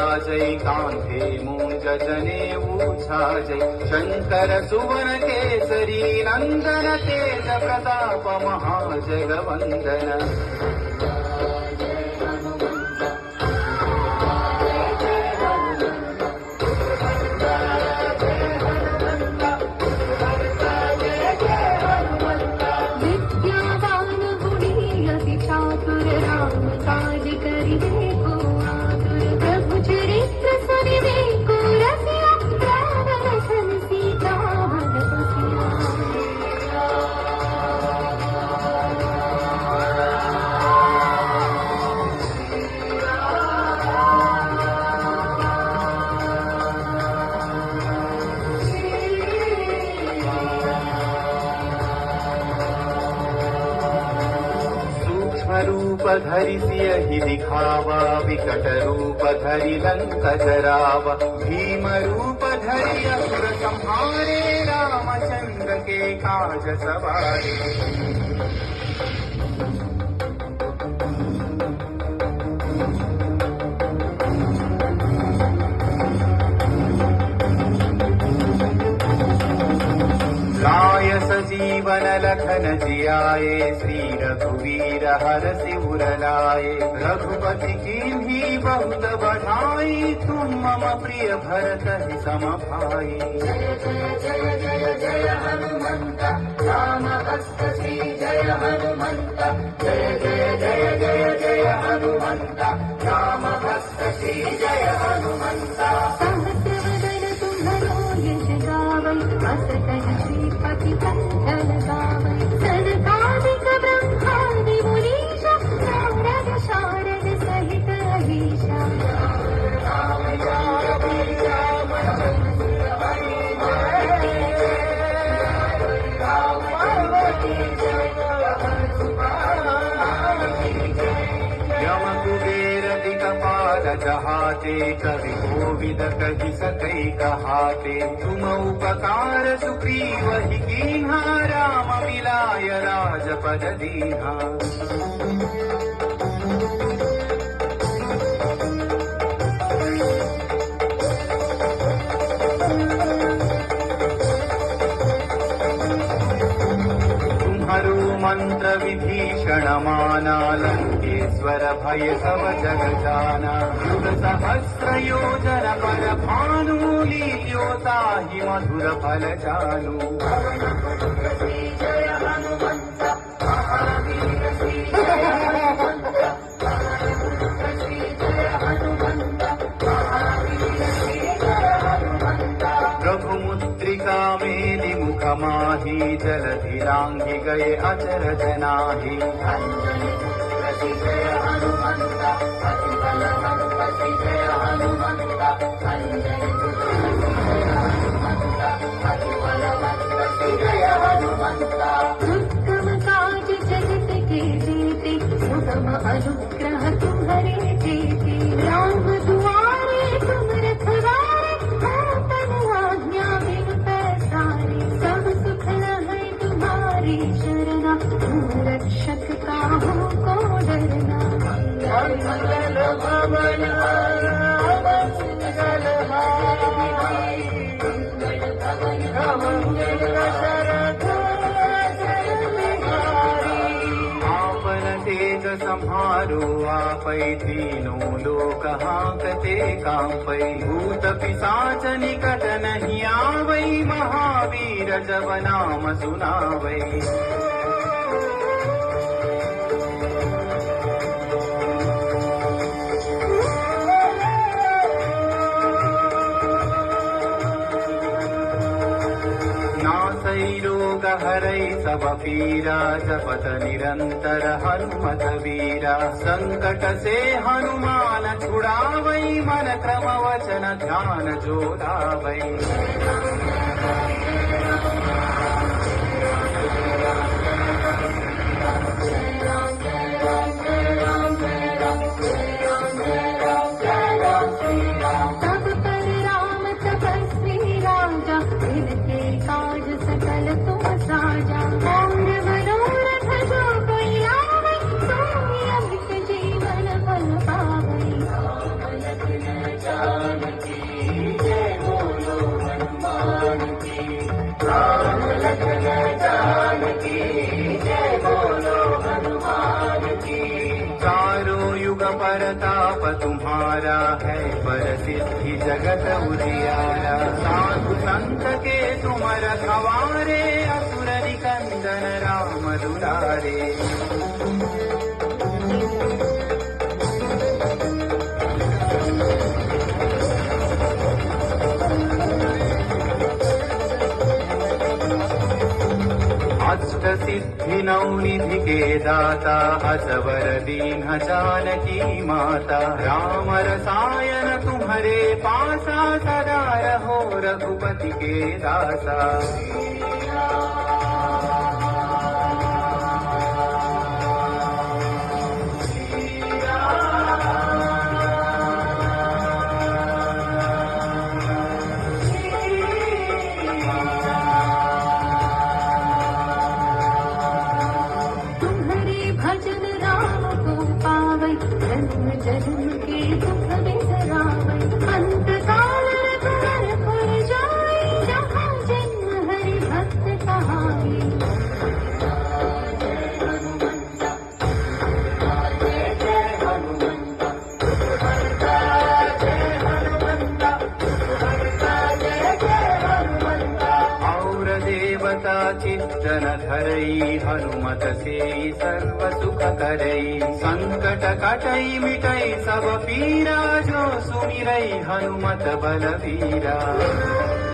विराजै कांधे मूंज जनेऊ छाजै शंकर सुवन केसरी नंदन तेज प्रताप महाजगवंदन रूप धरि सियहि दिखावा विकट रूप धरि लंक जरावा भीम रूप धरि असुर संहारे रामचंद्र के काज सवारे जीवन लखन जियाए श्री रघुवीर हरषि उर लाए रघुपति कीन्ही बहुत बढ़ाई तुम मम प्रिय भरत हि सम भाई जय जय जय जय जय हनुमंत राम भक्त श्री जय हनुमंत जय जय जय जय जय हनुमंत राम भक्त श्री जय हनुमंत सहस्रवदन तुम्हरो यश गावै अस कहि श्रीपति कंठन गावै सनकादिक ब्रह्मादि मुनीश नारद शारद सहित अहीशा जहाते कवि कोविद कहि सकै कहाते तुम उपकार सुग्रीव ही कीन्हा राम मिलाय राजपद दीन्हा मंत्र विभीषण माना लंकेश्वर भय सब जग जाना युग सहस्र योजन पर भानु लील्योताहि मधुर फल जानू जय हनुमंत महावीर श्री जय हनुमंत श्री जय हनुमंत महावीर श्री जय हनुमंत प्रभु मुद्रिका मेलि मुख माही जलधि लांघि गए अचरज नाही अंजनी पुत्र श्री जय हनुमंत अति बल हनुमति जय हनुमंत अंजनी पुत्र श्री जय हनुमंत अति बलवंत श्री जय हनुमंत उत्तम काज जगत के जेते सुगम अनुग्रह तुम्हारे जेते राम दुआरे तुम रखवारे आपन आज्ञा बिनु पैसारे सब सुख लहै तुम्हारी शरणा तुम रक्षक काहू को डरना मंगल भवन मंगल हारी मंगल भवन मंगल दशरथ आपन तेज संहारो आपै तीनों लोक हांकते कांपै भूत पिशाच निकट नहीं आवै महावीर जब नाम सुनावै नासै रोग हरै सब पीरा जपत निरंतर हनुमत वीरा संकट से हनुमान छुड़ावै मन क्रम वचन ध्यान जो लावै तब पर राम तपस्वी राजा इनके काज सकल तुम साजा और मनोरथ जो कोई लावै सोई अमित जीवन फल पावै तुम्हारा है प्रसिद्धि जगत उजियारा। साधु संत के तुम रखवारे, असुर निकंदन राम दुलारे। अष्ट सिद्धि नवनिधि के दाता, असवर दीन जानकी माता। राम रसायन तुम्हारे पासा, सदा रहो रघुपति के दासा। भजन राम को पावै, जन्म जन्म के दुख बिसरावै। अंत काल रघुवर पुर जाई, जहाँ जन्म हरि भक्त कहाई। चित्तन धरई, हनुमत से सर्व सुख करई। संकट कटई मिटई सब पीरा, जो सुमिरई हनुमत बलवीरा।